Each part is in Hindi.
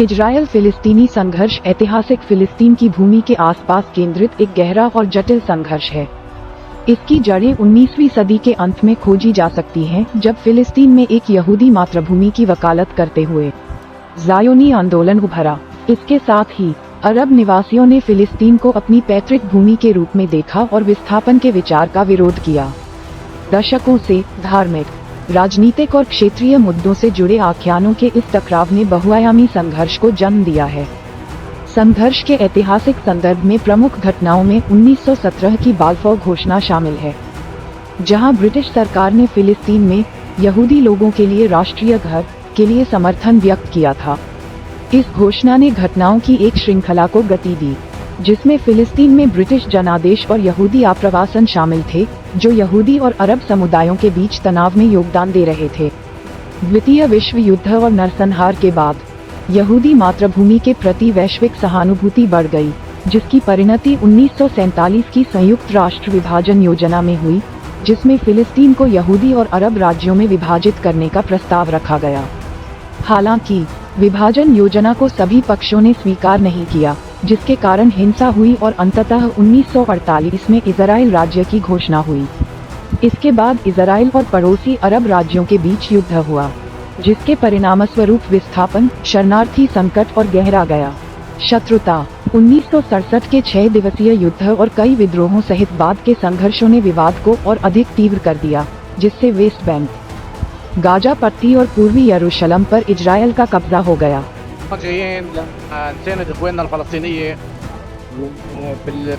इजरायल फिलिस्तीनी संघर्ष ऐतिहासिक फिलिस्तीन की भूमि के आसपास केंद्रित एक गहरा और जटिल संघर्ष है। इसकी जड़ें 19वीं सदी के अंत में खोजी जा सकती हैं, जब फिलिस्तीन में एक यहूदी मातृभूमि की वकालत करते हुए ज़ायोनी आंदोलन उभरा। इसके साथ ही अरब निवासियों ने फिलिस्तीन को अपनी पैतृक भूमि के रूप में देखा और विस्थापन के विचार का विरोध किया। दशकों से धार्मिक, राजनीतिक और क्षेत्रीय मुद्दों से जुड़े आख्यानों के इस टकराव ने बहुआयामी संघर्ष को जन्म दिया है। संघर्ष के ऐतिहासिक संदर्भ में प्रमुख घटनाओं में 1917 की बाल्फोर घोषणा शामिल है, जहां ब्रिटिश सरकार ने फिलिस्तीन में यहूदी लोगों के लिए राष्ट्रीय घर के लिए समर्थन व्यक्त किया था। इस घोषणा ने घटनाओं की एक श्रृंखला को गति दी, जिसमें फिलिस्तीन में ब्रिटिश जनादेश और यहूदी आप्रवासन शामिल थे, जो यहूदी और अरब समुदायों के बीच तनाव में योगदान दे रहे थे। द्वितीय विश्व युद्ध और नरसंहार के बाद यहूदी मातृभूमि के प्रति वैश्विक सहानुभूति बढ़ गई, जिसकी परिणति 1947 की संयुक्त राष्ट्र विभाजन योजना में हुई, जिसमें फिलिस्तीन को यहूदी और अरब राज्यों में विभाजित करने का प्रस्ताव रखा गया। हालांकि विभाजन योजना को सभी पक्षों ने स्वीकार नहीं किया, जिसके कारण हिंसा हुई और अंततः 1948 में इजराइल राज्य की घोषणा हुई। इसके बाद इजराइल और पड़ोसी अरब राज्यों के बीच युद्ध हुआ, जिसके परिणामस्वरूप विस्थापन, शरणार्थी संकट और गहरा गया शत्रुता। 1967 के 6 दिवसीय युद्ध और कई विद्रोहों सहित बाद के संघर्षों ने विवाद को और अधिक तीव्र कर दिया, जिससे वेस्ट बैंक, गाजा पट्टी और पूर्वी यरूशलेम पर इजराइल का कब्जा हो गया।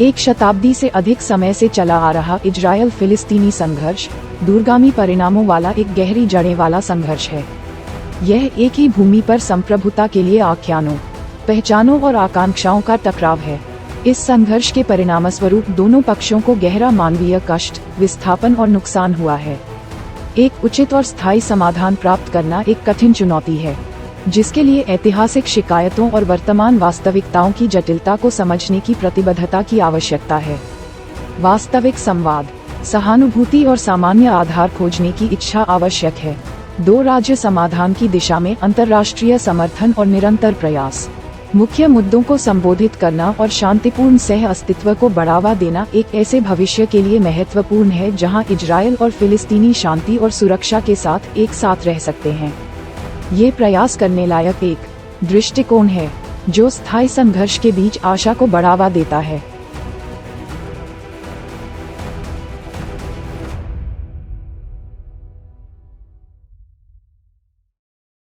एक शताब्दी से अधिक समय से चला आ रहा इजरायल फिलिस्तीनी संघर्ष दूरगामी परिणामों वाला एक गहरी जड़ें वाला संघर्ष है। यह एक ही भूमि पर संप्रभुता के लिए आख्यानों, पहचानों और आकांक्षाओं का टकराव है। इस संघर्ष के परिणामस्वरूप दोनों पक्षों को गहरा मानवीय कष्ट, विस्थापन और नुकसान हुआ है। एक उचित और स्थायी समाधान प्राप्त करना एक कठिन चुनौती है, जिसके लिए ऐतिहासिक शिकायतों और वर्तमान वास्तविकताओं की जटिलता को समझने की प्रतिबद्धता की आवश्यकता है। वास्तविक संवाद, सहानुभूति और सामान्य आधार खोजने की इच्छा आवश्यक है। 2 राज्य समाधान की दिशा में अंतर्राष्ट्रीय समर्थन और निरंतर प्रयास, मुख्य मुद्दों को संबोधित करना और शांतिपूर्ण सह अस्तित्व को बढ़ावा देना एक ऐसे भविष्य के लिए महत्वपूर्ण है जहां इजरायल और फिलिस्तीनी शांति और सुरक्षा के साथ एक साथ रह सकते हैं। ये प्रयास करने लायक एक दृष्टिकोण है, जो स्थायी संघर्ष के बीच आशा को बढ़ावा देता है।